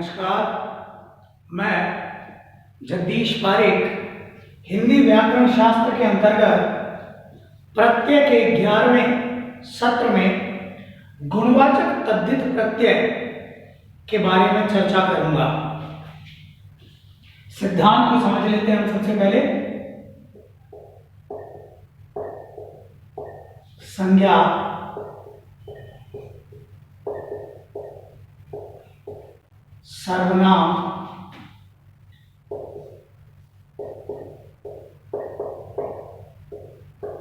नमस्कार। मैं जगदीश पारेख हिंदी व्याकरण शास्त्र के अंतर्गत प्रत्यय के 11वें सत्र में गुणवाचक तद्धित प्रत्यय के बारे में चर्चा करूंगा। सिद्धांत को समझ लेते हैं हम सबसे पहले। संज्ञा सर्वनाम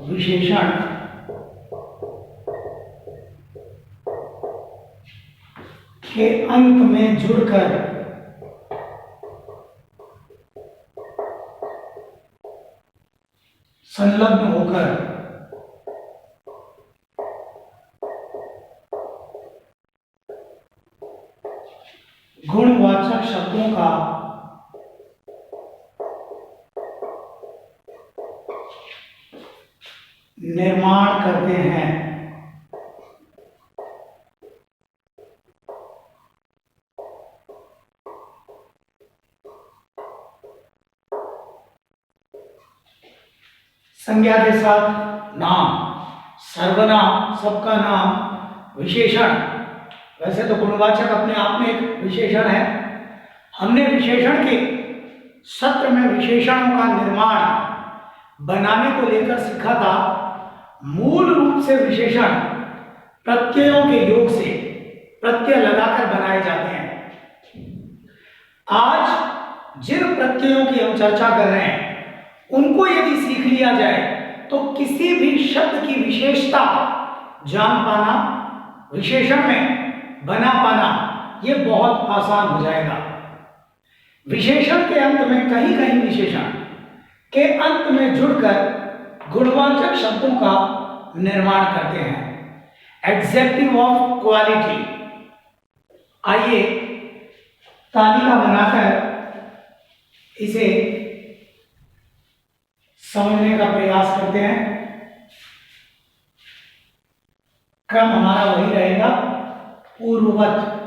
विशेषण के अंत में जुड़कर संलग्न होकर गुणवाचक शब्दों का निर्माण करते हैं। संज्ञा के साथ नाम, सर्वनाम सबका नाम, विशेषण, वैसे तो गुणवाचक अपने आप में एक विशेषण है। हमने विशेषण के सत्र में विशेषणों का निर्माण बनाने को लेकर सीखा था। मूल रूप से विशेषण प्रत्ययों के योग से प्रत्यय लगाकर बनाए जाते हैं। आज जिन प्रत्ययों की हम चर्चा कर रहे हैं उनको यदि सीख लिया जाए तो किसी भी शब्द की विशेषता जान पाना, विशेषण में बना पाना ये बहुत आसान हो जाएगा। विशेषण के अंत में कहीं कहीं विशेषण के अंत में जुड़कर गुणवाचक शब्दों का निर्माण करते हैं। Adjective of quality. आइए तालिका बनाकर इसे समझने का प्रयास करते हैं। क्रम हमारा वही रहेगा, पूर्ववत।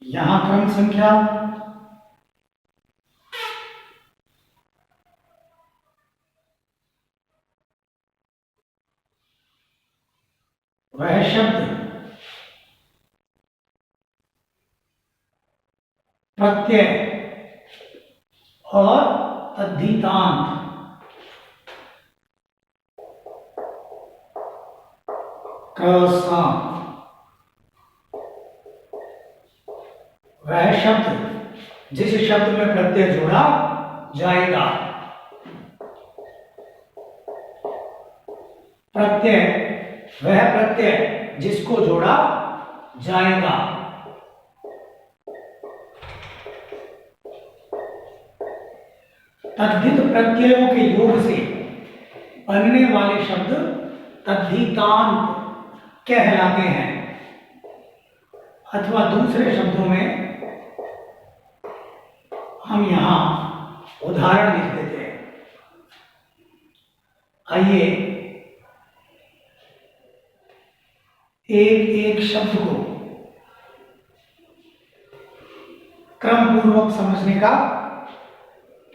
यहां क्रम संख्या वह शब्द प्रत्यय और तद्धितांत वह शब्द जिस शब्द में प्रत्यय जोड़ा जाएगा। प्रत्यय वह प्रत्यय जिसको जोड़ा जाएगा। तद्धित प्रत्ययों के योग से बनने वाले शब्द तद्धितांत कहलाते हैं। अथवा दूसरे शब्दों में हम यहां उदाहरण लिख देते हैं। आइए एक एक शब्द को क्रम पूर्वक समझने का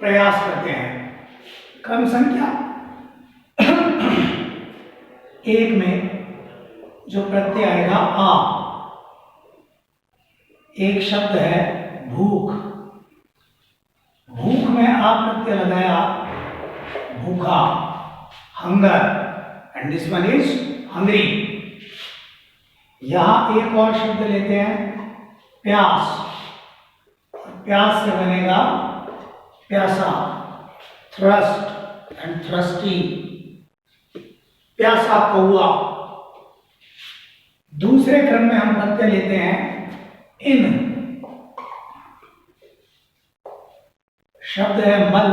प्रयास करते हैं। क्रम संख्या एक में जो प्रत्यय आएगा आ, एक शब्द है भूख। भूख में आ प्रत्यय लगाया, भूखा, hunger, and this one is hungry. यहां एक और शब्द लेते हैं प्यास। प्यास से बनेगा प्यासा, थ्रस्ट एंड थ्रस्टी, प्यासा कौआ। दूसरे क्रम में हम प्रत्यय लेते हैं इन। शब्द है मल।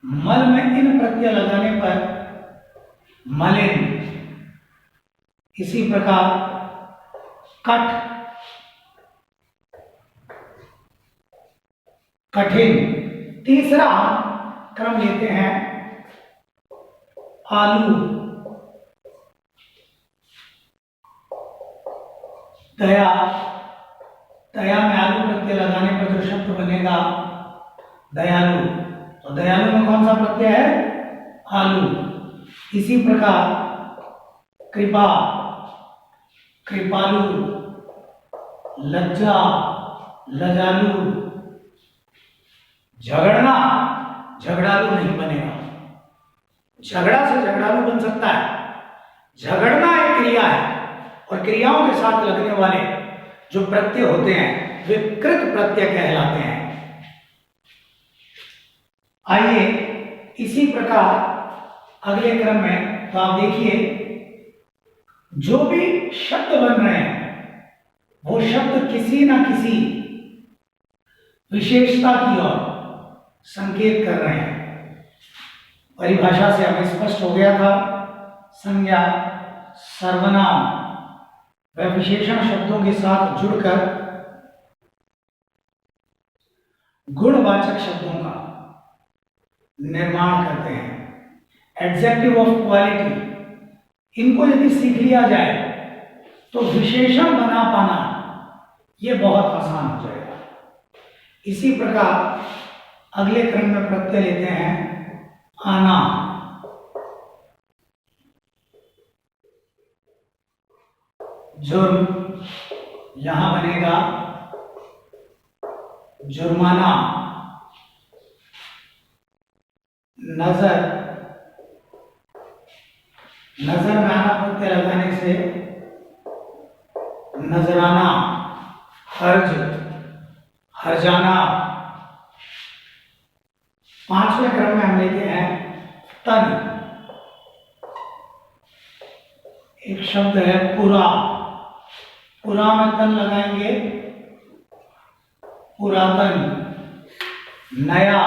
मल में इन प्रत्यय लगाने पर मलिन। इसी प्रकार कट, कठिन। तीसरा क्रम लेते हैं आलू, दया, दया में आलू प्रत्यय लगाने पर जो शब्द बनेगा दयालु, तो दयालु में कौन सा प्रत्यय है? आलू। इसी प्रकार कृपा, कृपालु, लज्जा, लजालु। झगड़ना, झगड़ालू नहीं बनेगा। झगड़ा से झगड़ालू बन सकता है। झगड़ना एक क्रिया है और क्रियाओं के साथ लगने वाले जो प्रत्यय होते हैं वे कृत प्रत्यय कहलाते हैं। आइए इसी प्रकार अगले क्रम में तो आप देखिए जो भी शब्द बन रहे हैं वो शब्द किसी ना किसी विशेषता की ओर संकेत कर रहे हैं। परिभाषा से हमें स्पष्ट हो गया था संज्ञा, सर्वनाम व विशेषण शब्दों के साथ जुड़कर गुणवाचक शब्दों का निर्माण करते हैं। एडजेक्टिव ऑफ क्वालिटी, इनको यदि सीख लिया जाए तो विशेषण बना पाना यह बहुत आसान हो जाएगा। इसी प्रकार अगले क्रम में प्रत्यय लेते हैं आना, जुर्म, यहां बनेगा जुर्माना। नजर, नजर में आना प्रत्यय लगाने से नजराना। हर्ज, हर्जाना। पांचवें क्रम में हम लेते हैं तन, एक शब्द है पुरा, पुरा में तन लगाएंगे पुरातन। नया,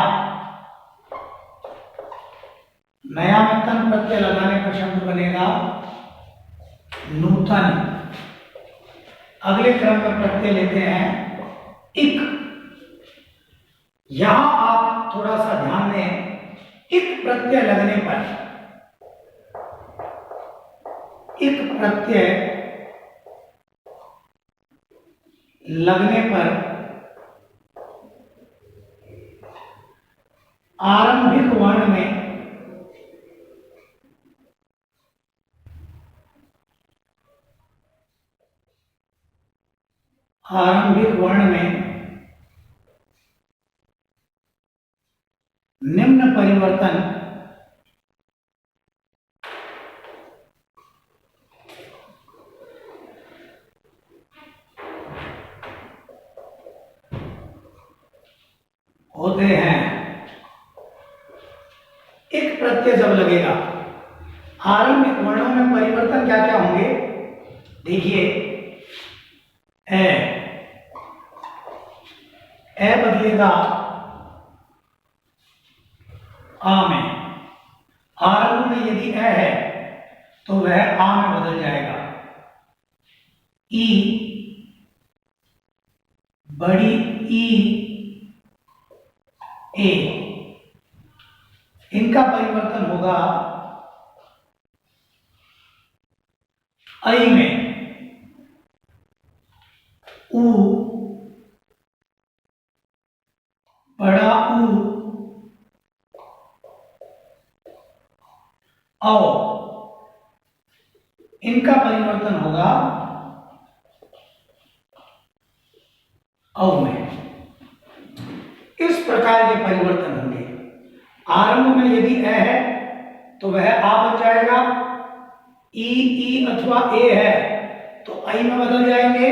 नया में तन प्रत्यय लगाने पर शब्द बनेगा नूतन। अगले क्रम में प्रत्यय लेते हैं इक। यहां आप थोड़ा सा ध्यान दें, इक प्रत्यय लगने पर, इक प्रत्यय लगने पर आरंभिक वर्ण में निम्न परिवर्तन होते हैं। एक प्रत्यय जब लगेगा, आरंभिक वर्णों में परिवर्तन क्या क्या होंगे देखिए। ए बदलेगा आ में। आरंभ में यदि ए है तो वह आ में बदल जाएगा। ई, बड़ी ई, ए, इनका परिवर्तन होगा आई में। ऊ, बड़ा ऊ, औ, इनका परिवर्तन होगा औ में। इस प्रकार के परिवर्तन होंगे। आरंभ में यदि ए है तो वह आ बन जाएगा। ई अथवा ए है तो आई में बदल जाएंगे।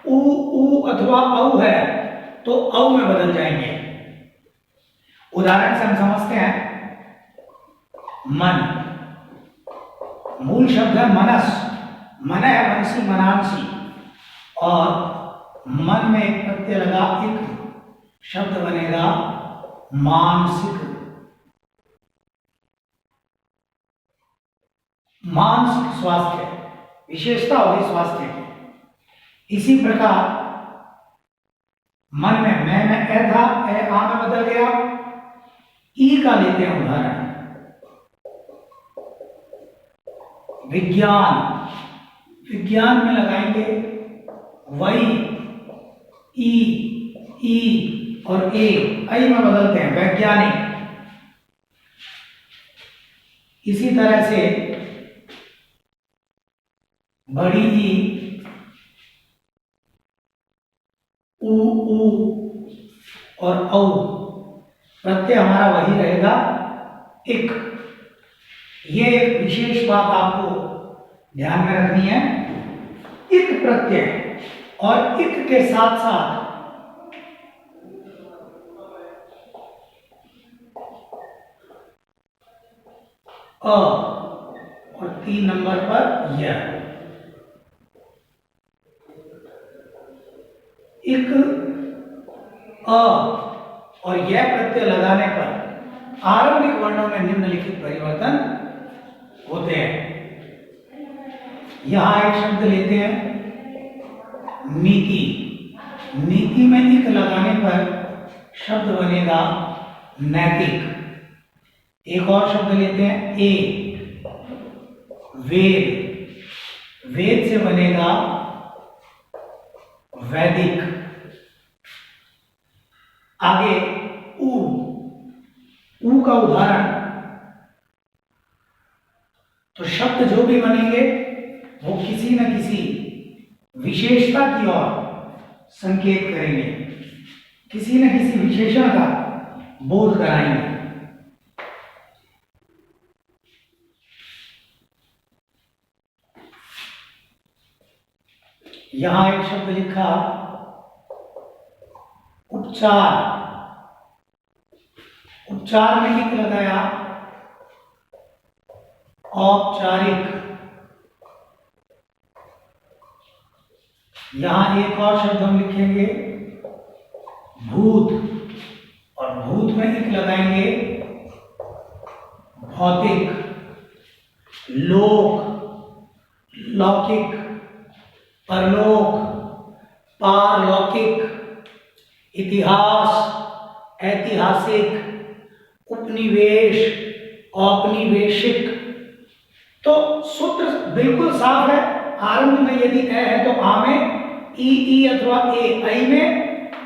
ऊ अथवा औ है तो औ में बदल जाएंगे। उदाहरण से हम समझते हैं मन, मूल शब्द है मनस, मन है मनसी, मनांसी, और मन में एक प्रत्यय लगा, एक शब्द बनेगा मानसिक। मानसिक स्वास्थ्य विशेषता होगी स्वास्थ्य की। इसी प्रकार मन में मैं ए था, ए आ में बदल गया। ई का लेते हैं उदाहरण, विज्ञान, विज्ञान में लगाएंगे वही ई और ए, आई में बदलते हैं वैज्ञानिक। इसी तरह से बड़ी ई, ऊ और औ, प्रत्यय हमारा वही रहेगा इक। ये एक विशेष बात आपको ध्यान में रखनी है, इक प्रत्यय और इक के साथ साथ अ और 3 नंबर पर यह। इक, अ और यह प्रत्यय लगाने पर आरंभिक वर्णों में निम्नलिखित परिवर्तन होते हैं। यहां एक शब्द लेते हैं नीति। नीति में इक लगाने पर शब्द बनेगा नैतिक। एक और शब्द लेते हैं ए, वेद। वेद से बनेगा वैदिक। आगे ऊ का उदाहरण, तो शब्द जो भी बनेंगे वो किसी न किसी विशेषता की ओर संकेत करेंगे, किसी न किसी विशेषण का बोध कराएंगे। यहां एक शब्द लिखा उपचार। उपचार में इक लगाया औपचारिक। यहां एक और शब्द हम लिखेंगे भूत, और भूत में इक लगाएंगे भौतिक। लोक, लौकिक, परलोक, पारलौकिक, इतिहास, ऐतिहासिक, उपनिवेश, औपनिवेशिक। तो सूत्र बिल्कुल साफ है। आरंभ में यदि ए है तो आ में ई अथवा ए, आई में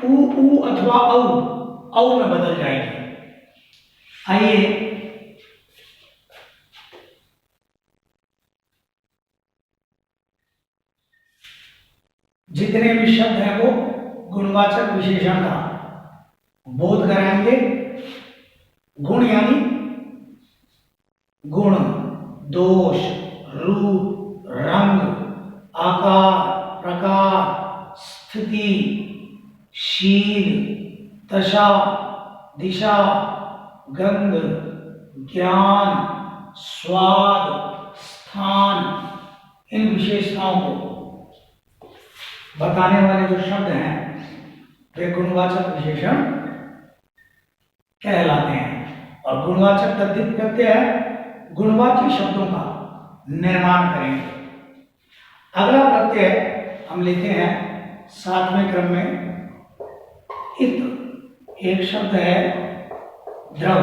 ऊ अथवा औ में बदल जाएगी। आइए जितने भी शब्द हैं वो गुणवाचक विशेषण का बोध कराएंगे। गुण यानी गुण, दोष, रूप, रंग, आकार, प्रकार, स्थिति, शील, दशा, दिशा, गंध, ज्ञान, स्वाद, स्थान, इन विशेषताओं को बताने वाले जो शब्द हैं वे गुणवाचक विशेषण कहलाते हैं। और गुणवाचक तद्धित प्रत्यय गुणवाची शब्दों का निर्माण करेंगे। अगला प्रत्यय हम लेते हैं 7वें क्रम में इत। एक शब्द है द्रव।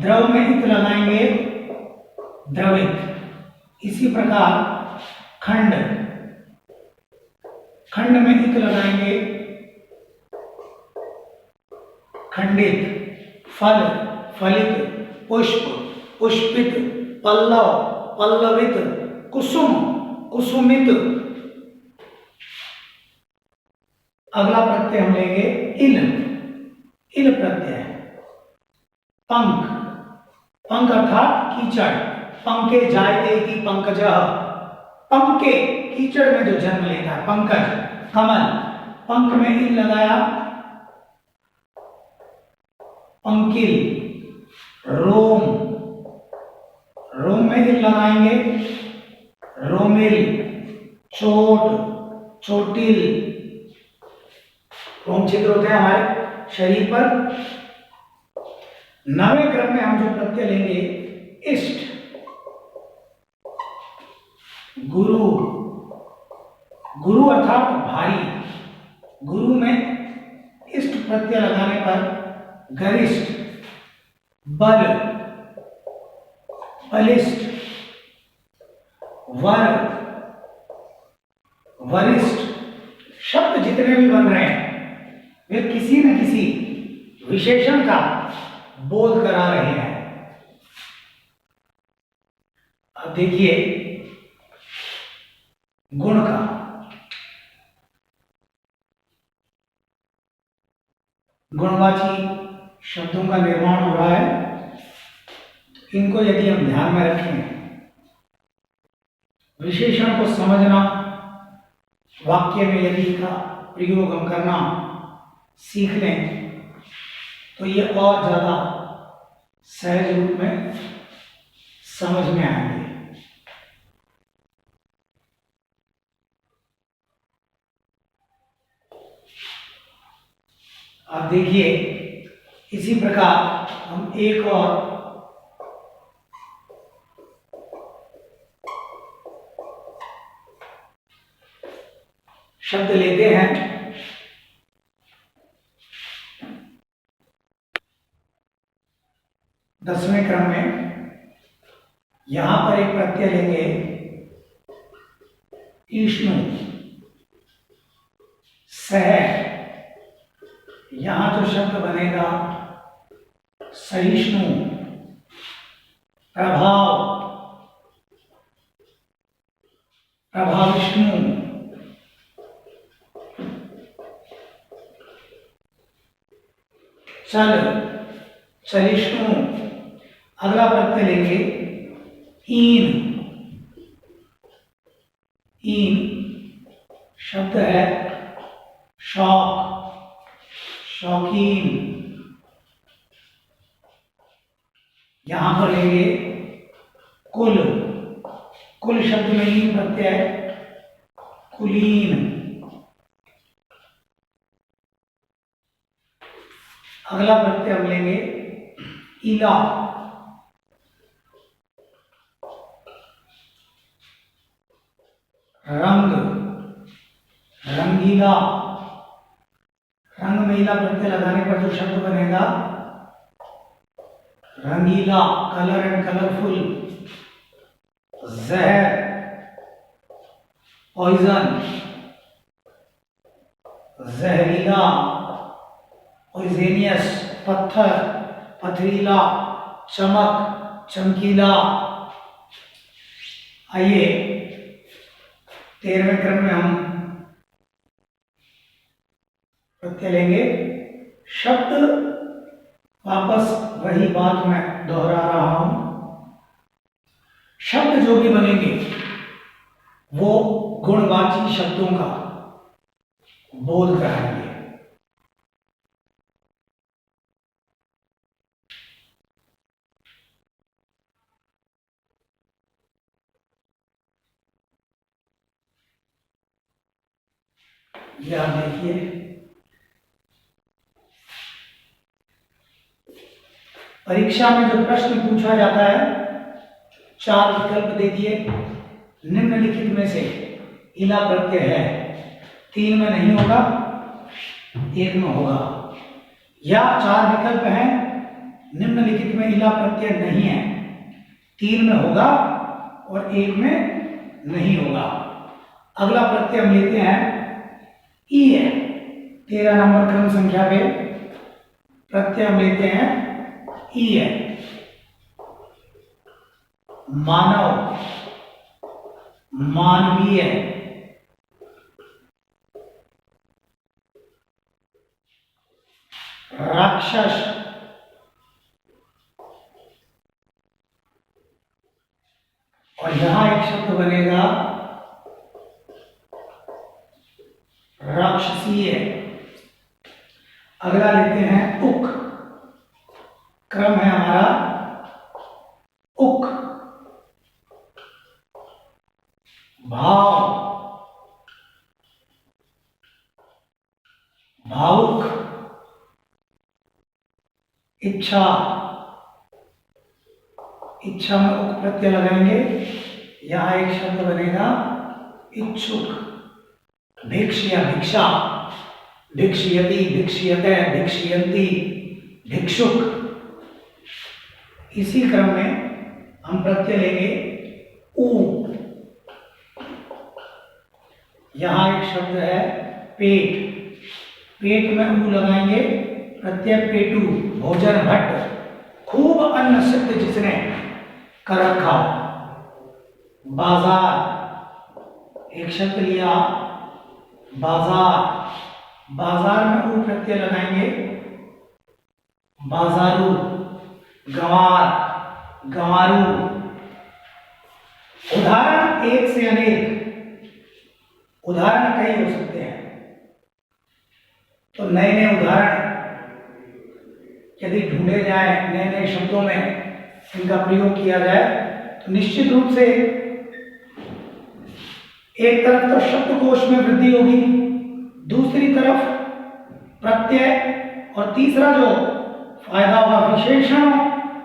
द्रव में इत लगाएंगे द्रवित। इसी प्रकार खंड, खंड में इत लगाएंगे खंडित। फल, फलित, पुष्प, पुष्पित, पल्लव, पल्लवित, कुसुम, कुसुमित। अगला प्रत्यय हम लेंगे इल। इल प्रत्यय। पंख, पंख अर्थात कीचड़। पंके जायते इति पंकजः। पंके कीचड़ में जो जन्म लेता है, पंकज, कमल। पंख में इल लगाया पंकिल। रोम, रोम में इल लगाएंगे रोमिल। चोट, चोटिल। रोम छिद्र होते हैं हमारे शरीर पर। 9वें क्रम में हम जो प्रत्यय लेंगे इष्ट। गुरु, गुरु अर्थात भारी। गुरु में इष्ट प्रत्यय लगाने पर गरिष्ठ, बल, बलिष्ठ, वर, वरिष्ठ शब्द जितने भी बन रहे हैं वे किसी न किसी विशेषण का बोध करा रहे हैं। अब देखिए गुण का। गुणवाची शब्दों का निर्माण हो रहा है। इनको यदि हम ध्यान में रखें, विशेषण को समझना, वाक्य में यदि इनका प्रयोग हम करना सीख लें तो ये और ज्यादा सहज रूप में समझ में आएंगे। अब देखिए इसी प्रकार हम एक और शब्द लेते हैं। 10वें क्रम में यहां पर एक प्रत्यय लेंगे ईष्णु, सह। यहां जो शब्द बनेगा सहिष्णु, प्रभाव, प्रभाविष्णु, चल, चलिष्णु। अगला प्रत्यय लेंगे ईन। ईन शब्द है शौक, शौकीन। यहां पर लेंगे कुल। कुल शब्द में ईन प्रत्यय कुलीन। अगला प्रत्यय हम लेंगे इला। रंग, रंगीला। रंग में इला प्रत्यय लगाने पर जो शब्द बनेगा रंगीला, कलर एंड कलरफुल। जहर, पॉइजन, जहरीला, पॉइजेनियस, पत्थर, पथरीला, चमक, चमकीला। आइए 13वें क्रम में हम प्रत्यय लेंगे। शब्द वापस वही बात मैं दोहरा रहा हूं, शब्द जो भी बनेंगे वो गुणवाची शब्दों का बोध कराएंगे। ये आप देखिए, परीक्षा में जो प्रश्न पूछा जाता है 4 विकल्प दे दिए, निम्नलिखित में से इला प्रत्यय है, 3 में नहीं होगा, 1 में होगा। या 4 विकल्प हैं, निम्नलिखित में इला प्रत्यय नहीं है, 3 में होगा और 1 में नहीं होगा। अगला प्रत्यय हम लेते हैं ई है। 13 नंबर क्रम संख्या पे प्रत्यय हम लेते हैं ई है। मानव, मानवीय, राक्षस, और यहां एक शब्द बनेगा राक्षसीय। अगला लेते हैं उक। क्रम है हमारा उक। भाव, भावुक, इच्छा। इच्छा में उक प्रत्यय लगाएंगे, यहां एक शब्द बनेगा इच्छुक। भिक्ष या भिक्षा, भिक्षयति, भिक्षयते, भिक्षयन्ति, भिक्षुक। इसी क्रम में हम प्रत्यय लेंगे ऊ। यहां एक शब्द है पेट, पेट में ऊ लगाएंगे, प्रत्यय पेटू, भोजन भट्ट, खूब अन्न सिद्ध जिसने कर रखा। बाजार, एक शब्द लिया बाजार, बाजार में ऊ प्रत्यय लगाएंगे, बाजारू। गंवार, गंवारू। उदाहरण एक से अनेक, उदाहरण कई हो सकते हैं। तो नए नए उदाहरण यदि ढूंढे जाए, नए नए शब्दों में इनका प्रयोग किया जाए, तो निश्चित रूप से एक तरफ तो शब्दकोश में वृद्धि होगी, दूसरी तरफ प्रत्यय, और तीसरा जो फायदा होगा विशेषणों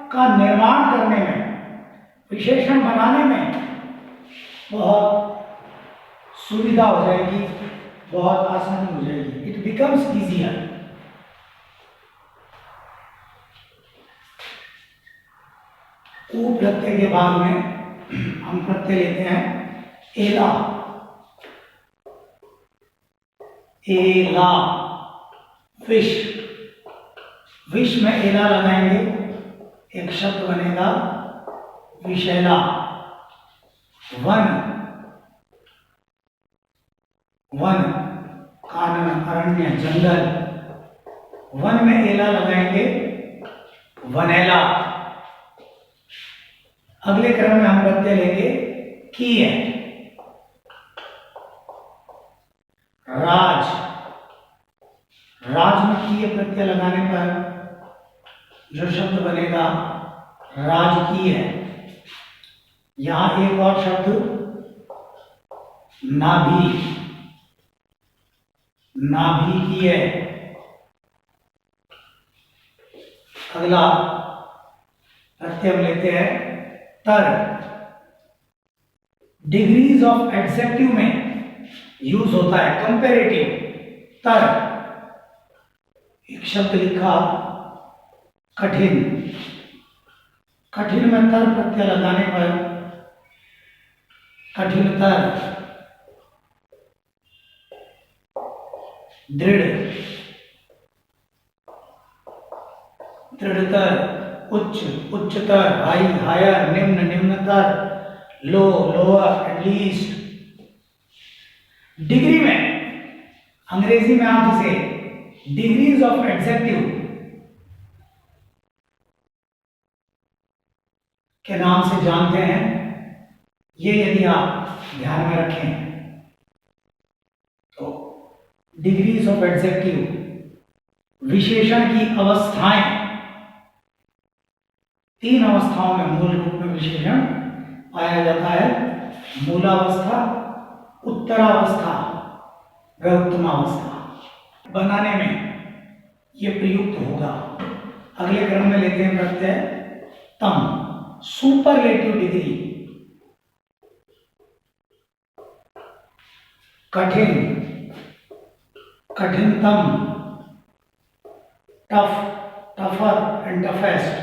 का निर्माण करने में, विशेषण बनाने में बहुत सुविधा हो जाएगी, बहुत आसानी हो जाएगी। It becomes easier. ऊ प्रत्यय के बाद में हम प्रत्यय लेते हैं एला, एला, विष, विष में एला लगाएंगे, एक शब्द बनेगा विषैला। वन, वन, कानन, अरण्य, जंगल, वन में एला लगाएंगे, वनैला। अगले क्रम में हम प्रत्यय लेंगे की है, राज, राज में की प्रत्यय लगाने पर जो शब्द बनेगा राजकीय है। यहां एक और शब्द नाभि, नाभि की है। अगला प्रत्यय हम लेते हैं तर, डिग्रीज ऑफ एडजेक्टिव में यूज होता है कंपैरेटिव। तर, एक शब्द लिखा कठिन, कठिन में तर प्रत्यय लगाने पर कठिनतर। दृढ़, दृढ़तर। उच्च, उच्चतर, हाई, हायर, निम्न, निम्नतर, लो, लोअर, एटलीस्ट। डिग्री में, अंग्रेजी में आप इसे डिग्रीज ऑफ एडजेक्टिव के नाम से जानते हैं। ये यदि आप ध्यान में रखें तो डिग्रीज ऑफ एडजेक्टिव, विशेषण की अवस्थाएं, तीन अवस्थाओं में मूल रूप में विशेषण पाया जाता है। मूलावस्था, उत्तरावस्था व उत्तमावस्था बनाने में यह प्रयुक्त होगा। अगले क्रम में लेते हैं प्रत्यय तम, सुपरलेटिव डिग्री। कठिन, कठिनतम, टफ, टफर एंड टफेस्ट।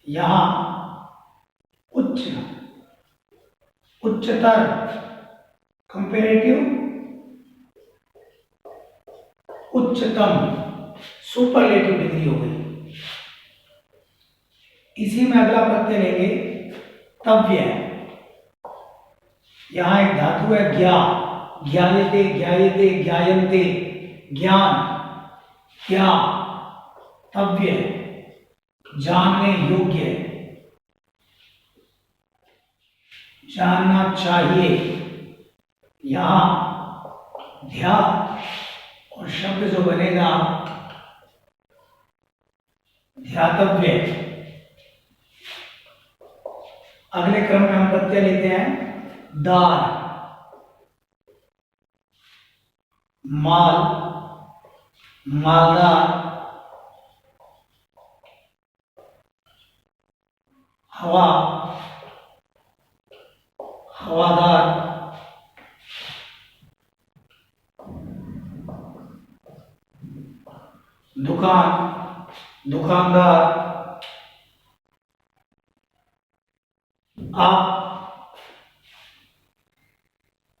यहां उच्च, उच्चतर, कंपेरेटिव, उच्चतम, सुपरलेटिव डिग्री हो गई। इसी में अगला प्रत्यय लेंगे तव्य। यहां एक धातु है ज्ञा, ज्ञायते, ज्ञायते, ज्ञायन्ते, ज्ञान, क्या, तव्य, जानने योग्य, जानना चाहिए। यहां ध्या और शब्द जो बनेगा ध्यातव्य। अगले क्रम में हम प्रत्यय लेते हैं दार, माल, मालदार, हवा, हवादार, दुकान, दुकानदार। आप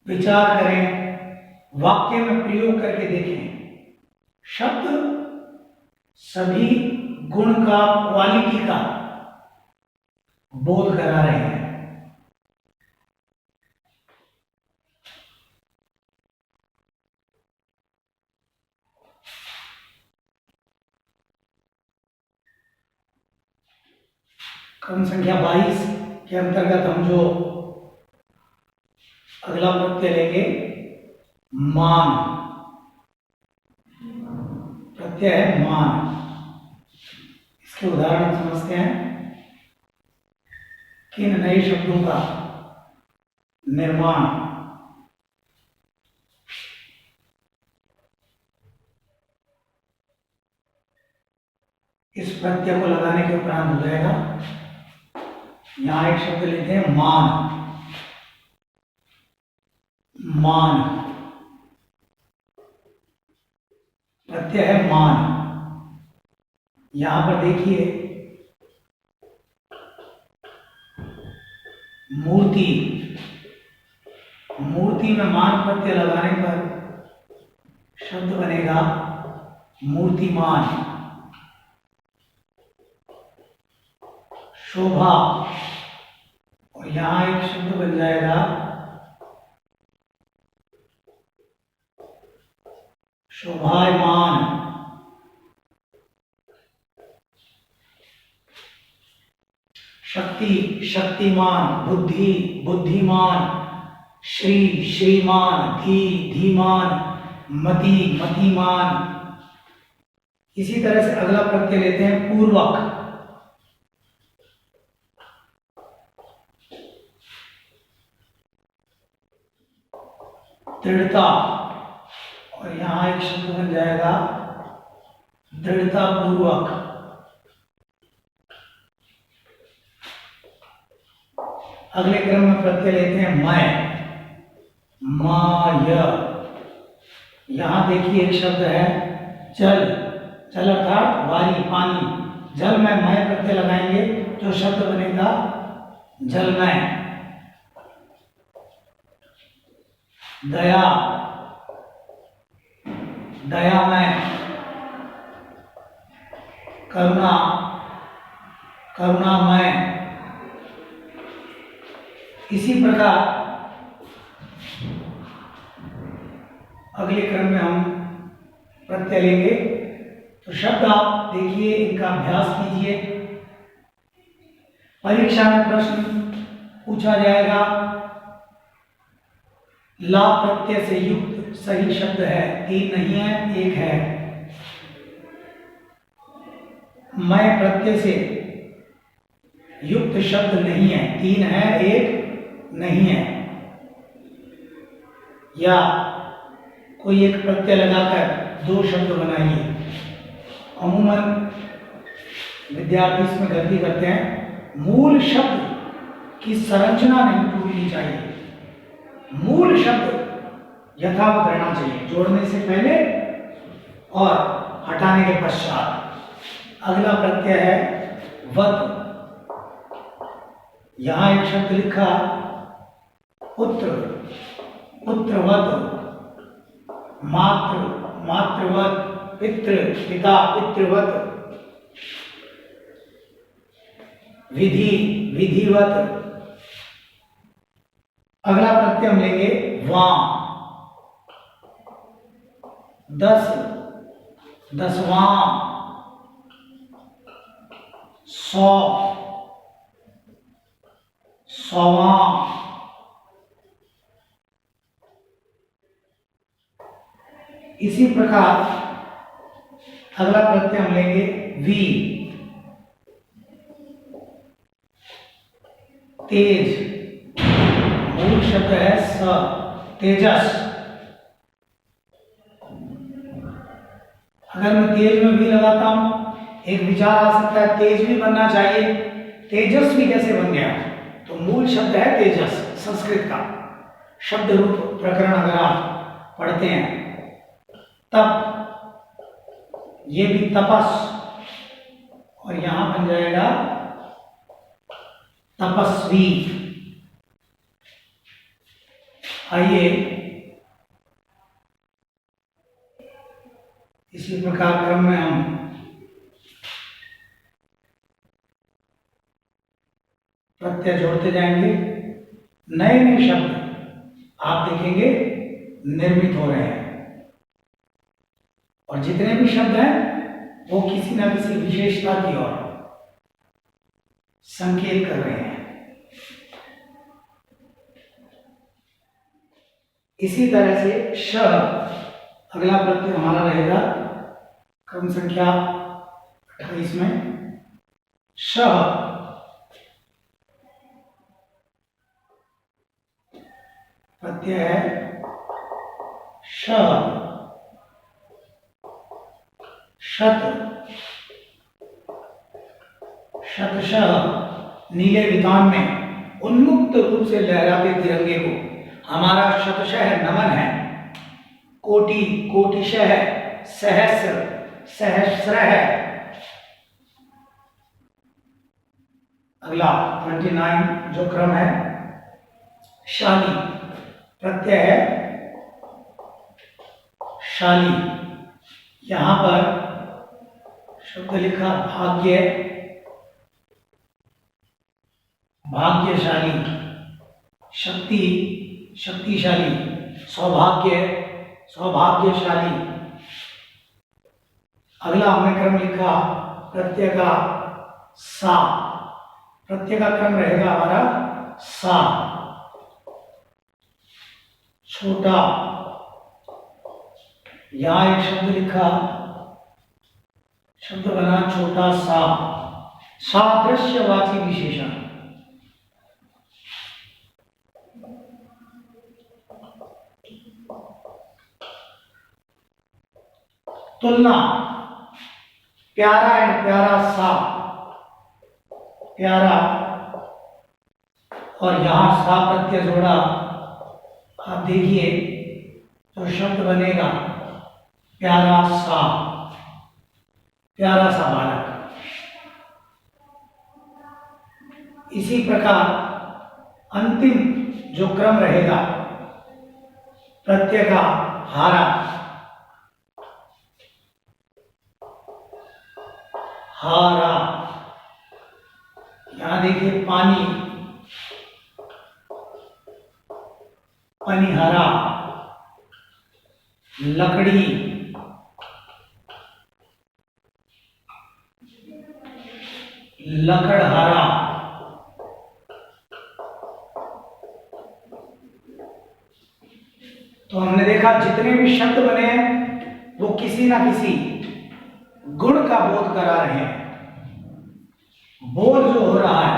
विचार करें, वाक्य में प्रयोग करके देखें। शब्द सभी गुण का, क्वालिटी का बोध करा रहे हैं। क्रम संख्या 22 के अंतर्गत हम जो अगला प्रत्यय लेंगे, मान। प्रत्यय है मान। इसके उदाहरण समझते हैं। किन नए शब्दों का निर्माण। इस प्रत्यय को लगाने के उपरांत हो जाएगा। यहां एक शब्द लेते हैं मान। मान प्रत्यय है मान। यहां पर देखिए, मूर्ति। मूर्ति में मान प्रत्यय लगाने पर शब्द बनेगा मूर्तिमान। शोभा, और यहां एक शब्द बन जाएगा शोभायमान। शक्ति, शक्तिमान। बुद्धि, बुद्धिमान। श्री, श्रीमान। धी, धीमान। मति, मतिमान। इसी तरह से अगला प्रत्यय लेते हैं पूर्वक। दृढ़ता, और यहां एक शब्द बन जाएगा दृढ़ता पूर्वक। अगले क्रम में प्रत्यय लेते हैं मैं। माय। यहां देखिए एक शब्द है जल। जल अर्थात वारी, पानी। जल में मैं प्रत्यय लगाएंगे तो शब्द बनेगा जलमय। दया, दयामय। करुणा, करुणामय। इसी प्रकार अगले क्रम में हम प्रत्यय लेंगे। तो शब्द आप देखिए, इनका अभ्यास कीजिए। परीक्षा में प्रश्न पूछा जाएगा, ला प्रत्यय से युक्त सही शब्द है। 3 नहीं है, 1 है। मैं प्रत्यय से युक्त शब्द नहीं है। 3 है, 1 नहीं है। या कोई एक प्रत्यय लगाकर 2 शब्द बनाइए। अमूमन विद्यार्थी इसमें गलती करते हैं। मूल शब्द की संरचना नहीं टूटनी चाहिए। मूल शब्द यथावत रहना चाहिए, जोड़ने से पहले और हटाने के पश्चात। अगला प्रत्यय है वत। यहां एक शब्द लिखा पुत्र, पुत्रवत। मातृ, मातृवत। पितृ, पिता, पितृवत। विधि, विधिवत। अगला प्रत्यय हम लेंगे वां। 10, दसवां। 100, 100वां। इसी प्रकार अगला प्रत्यय हम लेंगे वी। तेज, मूल शब्द है स, तेजस। अगर मैं तेज में भी लगाता हूं, एक विचार आ सकता है तेज भी बनना चाहिए, तेजस्वी कैसे बन गया? तो मूल शब्द है तेजस, संस्कृत का शब्द रूप प्रकरण अगर आप पढ़ते हैं तब ये भी तपस, और यहां बन जाएगा तपस्वी। आइए इसी प्रकार क्रम में हम प्रत्यय जोड़ते जाएंगे। नए नए शब्द आप देखेंगे निर्मित हो रहे हैं, और जितने भी शब्द हैं वो किसी न किसी विशेषता की ओर संकेत कर रहे हैं। इसी तरह से श, अगला प्रत्यय हमारा रहेगा क्रम संख्या 28 में श। प्रत्यय है श। शत, शतशः नीले वितान में उन्मुक्त रूप से लहराते तिरंगे को हमारा शतशः नमन है। कोटि, कोटिशः है। सहस्र, सहस्र है। अगला 29 जो क्रम है शाली। प्रत्यय है शाली। यहां पर शब्द लिखा भाग्य, भाग्यशाली। शक्ति, शक्तिशाली। सौभाग्य, सौभाग्यशाली। अगला हमने क्रम लिखा प्रत्यय का सा। प्रत्यय का क्रम रहेगा हमारा सा। छोटा, यहां एक शब्द लिखा, शब्द बना छोटा सा। सादृश्यवाची विशेषण। तुलना, प्यारा एंड प्यारा सा, प्यारा, और यहां सा प्रत्यय जोड़ा। आप देखिए तो शब्द बनेगा प्यारा सा, प्यारा सा बालक। इसी प्रकार अंतिम जो क्रम रहेगा प्रत्यय का हारा। हारा, यहां देखिए पानी, पनिहारा। लकड़ी, लकड़हारा। तो हमने देखा जितने भी शब्द बने हैं वो किसी ना किसी गुण का बोध करा रहे हैं। बोध जो हो रहा है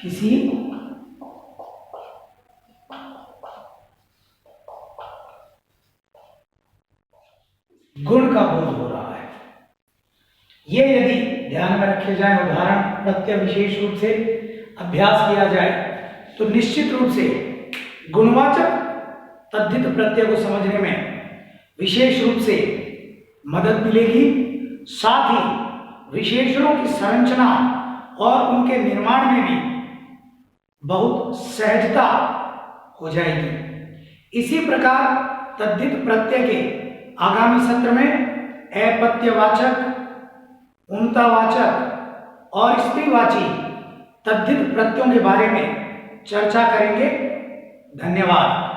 किसी गुण का बोध हो रहा है। ये यदि ध्यान में रखे जाए, उदाहरण प्रत्यय विशेष रूप से अभ्यास किया जाए तो निश्चित रूप से गुणवाचक तद्धित प्रत्यय को समझने में विशेष रूप से मदद मिलेगी। साथ ही विशेषणों की संरचना और उनके निर्माण में भी बहुत सहजता हो जाएगी। इसी प्रकार तद्धित प्रत्यय के आगामी सत्र में अपत्यवाचक, उनतावाचक और स्त्रीवाची तद्धित प्रत्ययों के बारे में चर्चा करेंगे। धन्यवाद।